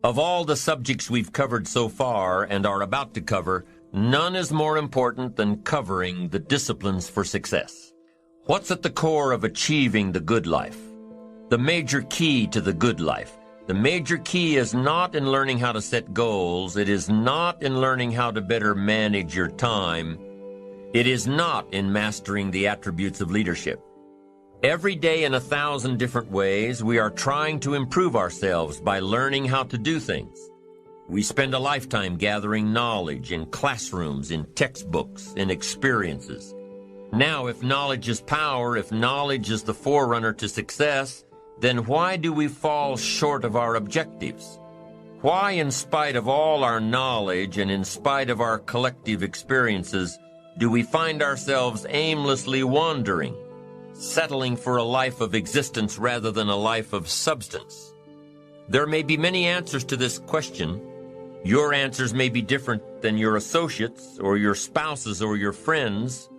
Of all the subjects we've covered so far and are about to cover, none is more important than covering the disciplines for success. What's at the core of achieving the good life? The major key to the good life. The major key is not in learning how to set goals. It is not in learning how to better manage your time. It is not in mastering the attributes of leadership. Every day in 1,000 different ways, we are trying to improve ourselves by learning how to do things. We spend a lifetime gathering knowledge in classrooms, in textbooks, in experiences. Now, if knowledge is power, if knowledge is the forerunner to success, then why do we fall short of our objectives? Why, in spite of all our knowledge and in spite of our collective experiences, do we find ourselves aimlessly wandering, settling for a life of existence rather than a life of substance? There may be many answers to this question. Your answers may be different than your associates or your spouses or your friends.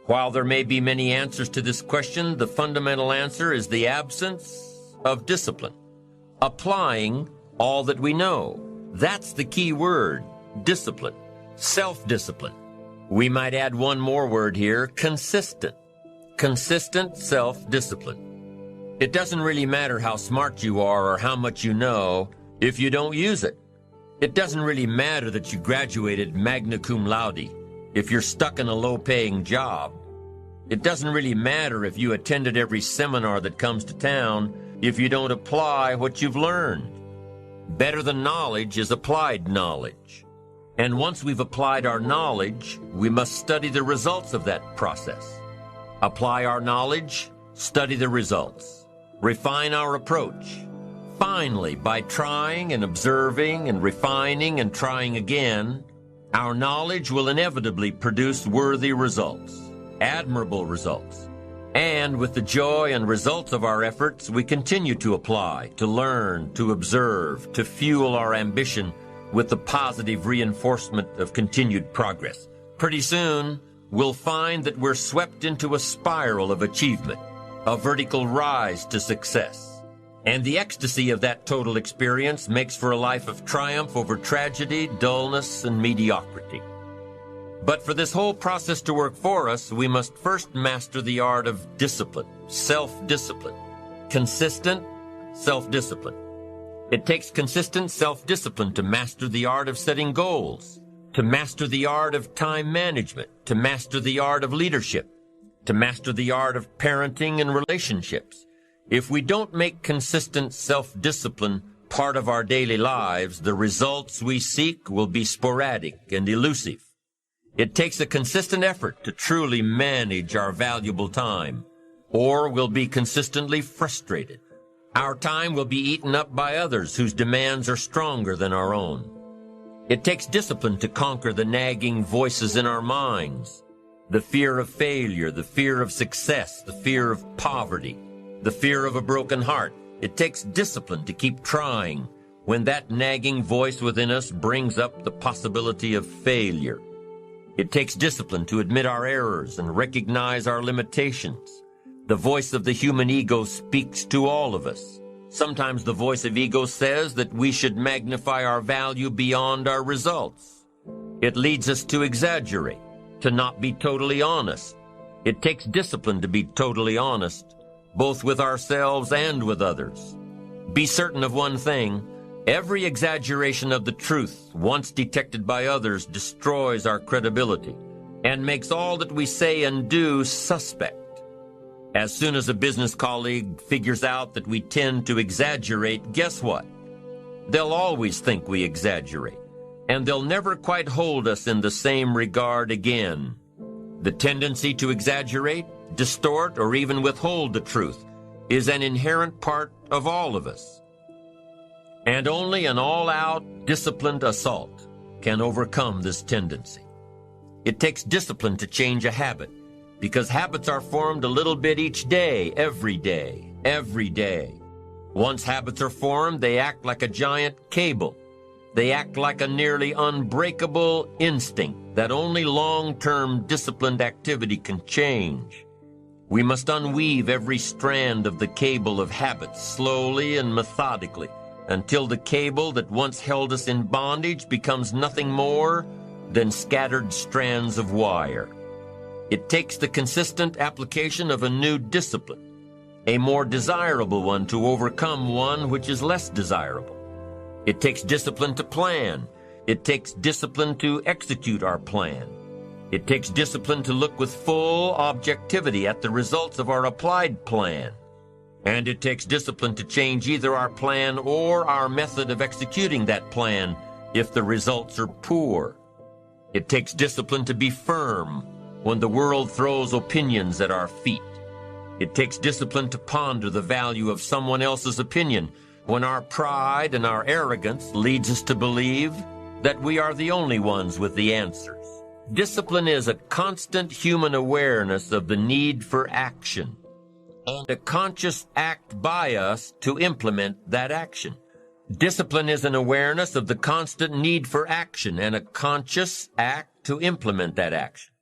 While there may be many answers to this question, the fundamental answer is the absence of discipline. Applying all that we know. That's the key word, discipline, self-discipline. We might add one more word here, consistent. Consistent self-discipline. It doesn't really matter how smart you are or how much you know if you don't use it. It doesn't really matter that you graduated magna cum laude if you're stuck in a low-paying job. It doesn't really matter if you attended every seminar that comes to town if you don't apply what you've learned. Better than knowledge is applied knowledge. And once we've applied our knowledge, we must study the results of that process. Apply our knowledge, study the results, refine our approach. Finally, by trying and observing and refining and trying again, our knowledge will inevitably produce worthy results, admirable results. And with the joy and results of our efforts, we continue to apply, to learn, to observe, to fuel our ambition with the positive reinforcement of continued progress. Pretty soon, we'll find that we're swept into a spiral of achievement, a vertical rise to success. And the ecstasy of that total experience makes for a life of triumph over tragedy, dullness, and mediocrity. But for this whole process to work for us, we must first master the art of discipline, self-discipline, consistent self-discipline. It takes consistent self-discipline to master the art of setting goals, to master the art of time management, to master the art of leadership, to master the art of parenting and relationships. If we don't make consistent self-discipline part of our daily lives, the results we seek will be sporadic and elusive. It takes a consistent effort to truly manage our valuable time, or we'll be consistently frustrated. Our time will be eaten up by others whose demands are stronger than our own. It takes discipline to conquer the nagging voices in our minds, the fear of failure, the fear of success, the fear of poverty, the fear of a broken heart. It takes discipline to keep trying when that nagging voice within us brings up the possibility of failure. It takes discipline to admit our errors and recognize our limitations. The voice of the human ego speaks to all of us. Sometimes the voice of ego says that we should magnify our value beyond our results. It leads us to exaggerate, to not be totally honest. It takes discipline to be totally honest, both with ourselves and with others. Be certain of one thing: every exaggeration of the truth, once detected by others, destroys our credibility and makes all that we say and do suspect. As soon as a business colleague figures out that we tend to exaggerate, guess what? They'll always think we exaggerate, and they'll never quite hold us in the same regard again. The tendency to exaggerate, distort, or even withhold the truth is an inherent part of all of us. And only an all-out, disciplined assault can overcome this tendency. It takes discipline to change a habit, because habits are formed a little bit each day, every day, every day. Once habits are formed, they act like a giant cable. They act like a nearly unbreakable instinct that only long-term disciplined activity can change. We must unweave every strand of the cable of habits slowly and methodically, until the cable that once held us in bondage becomes nothing more than scattered strands of wire. It takes the consistent application of a new discipline, a more desirable one, to overcome one which is less desirable. It takes discipline to plan. It takes discipline to execute our plan. It takes discipline to look with full objectivity at the results of our applied plan. And it takes discipline to change either our plan or our method of executing that plan if the results are poor. It takes discipline to be firm when the world throws opinions at our feet. It takes discipline to ponder the value of someone else's opinion when our pride and our arrogance leads us to believe that we are the only ones with the answers. Discipline is a constant human awareness of the need for action and a conscious act by us to implement that action. Discipline is an awareness of the constant need for action and a conscious act to implement that action.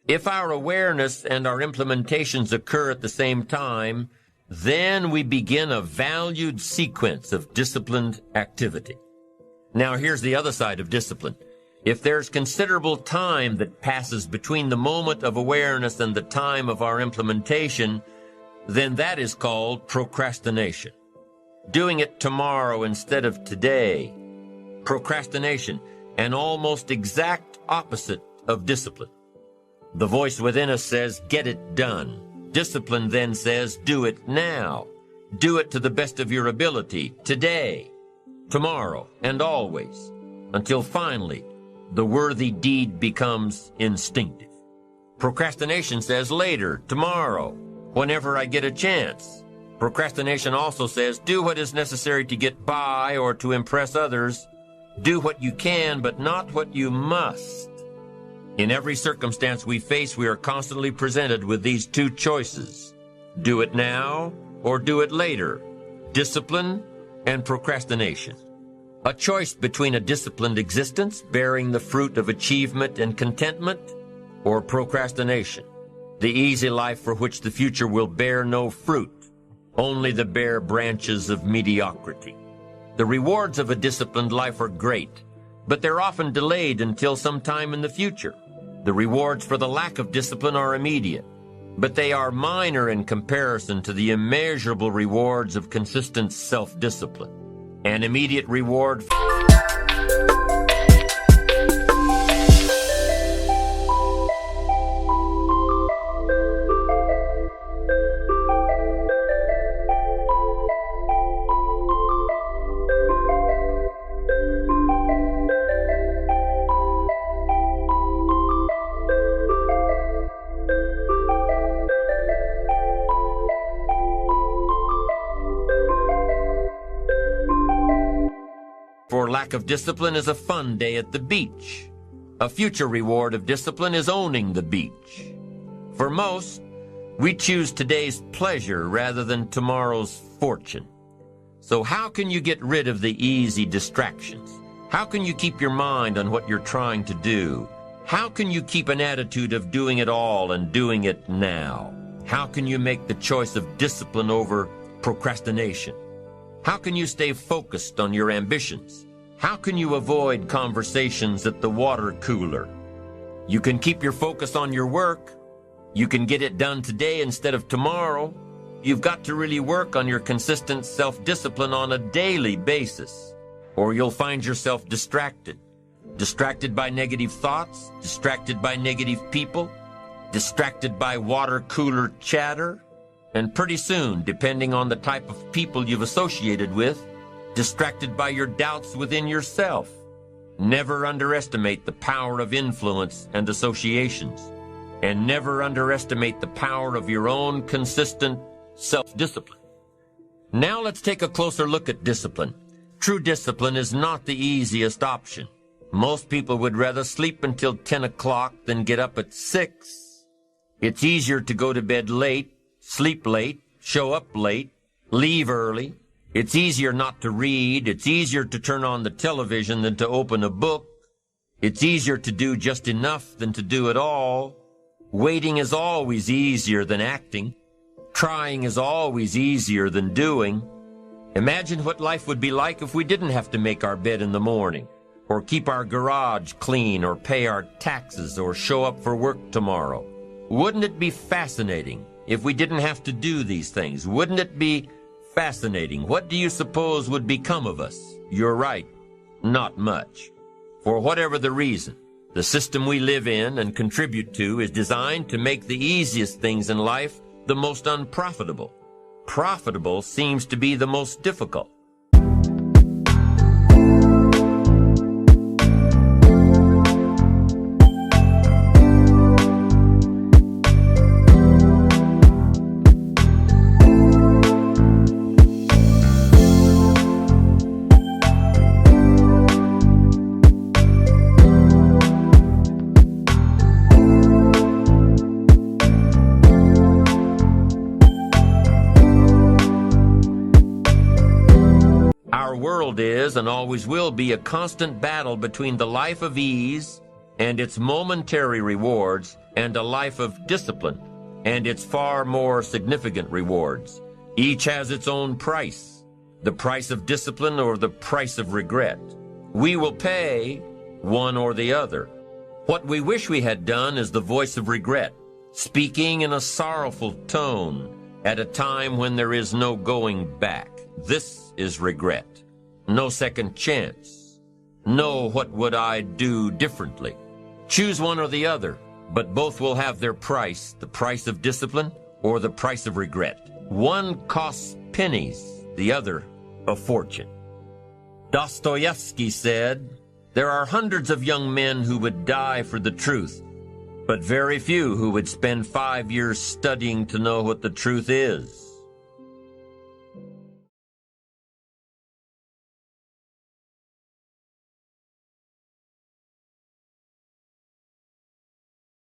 If our awareness and our implementations occur at the same time, then we begin a valued sequence of disciplined activity. Now here's the other side of discipline. If there's considerable time that passes between the moment of awareness and the time of our implementation, then that is called procrastination. Doing it tomorrow instead of today. Procrastination, an almost exact opposite of discipline. The voice within us says, get it done. Discipline then says, do it now. Do it to the best of your ability, today, tomorrow, and always, until finally the worthy deed becomes instinctive. Procrastination says later, tomorrow, whenever I get a chance. Procrastination also says, do what is necessary to get by or to impress others. Do what you can, but not what you must. In every circumstance we face, we are constantly presented with these two choices. Do it now or do it later. Discipline and procrastination. A choice between a disciplined existence bearing the fruit of achievement and contentment, or procrastination, the easy life for which the future will bear no fruit, only the bare branches of mediocrity. The rewards of a disciplined life are great, but they're often delayed until some time in the future. The rewards for the lack of discipline are immediate, but they are minor in comparison to the immeasurable rewards of consistent self-discipline. An immediate reward for lack of discipline is a fun day at the beach. A future reward of discipline is owning the beach. For most, we choose today's pleasure rather than tomorrow's fortune. So how can you get rid of the easy distractions? How can you keep your mind on what you're trying to do? How can you keep an attitude of doing it all and doing it now? How can you make the choice of discipline over procrastination? How can you stay focused on your ambitions? How can you avoid conversations at the water cooler? You can keep your focus on your work. You can get it done today instead of tomorrow. You've got to really work on your consistent self-discipline on a daily basis, or you'll find yourself distracted. Distracted by negative thoughts, distracted by negative people, distracted by water cooler chatter, and pretty soon, depending on the type of people you've associated with, distracted by your doubts within yourself. Never underestimate the power of influence and associations, and never underestimate the power of your own consistent self-discipline. Now let's take a closer look at discipline. True discipline is not the easiest option. Most people would rather sleep until 10 o'clock than get up at 6. It's easier to go to bed late, sleep late, show up late, leave early. It's easier not to read. It's easier to turn on the television than to open a book. It's easier to do just enough than to do it all. Waiting is always easier than acting. Trying is always easier than doing. Imagine what life would be like if we didn't have to make our bed in the morning, or keep our garage clean, or pay our taxes, or show up for work tomorrow. Wouldn't it be fascinating if we didn't have to do these things? Wouldn't it be fascinating? What do you suppose would become of us? You're right, not much. For whatever the reason, the system we live in and contribute to is designed to make the easiest things in life the most unprofitable. Profitable seems to be the most difficult. Our world is and always will be a constant battle between the life of ease and its momentary rewards and a life of discipline and its far more significant rewards. Each has its own price, the price of discipline or the price of regret. We will pay one or the other. What we wish we had done is the voice of regret, speaking in a sorrowful tone at a time when there is no going back. This is regret. No second chance. No what would I do differently. Choose one or the other, but both will have their price, the price of discipline or the price of regret. One costs pennies, the other a fortune. Dostoevsky said, "There are hundreds of young men who would die for the truth, but very few who would spend 5 years studying to know what the truth is."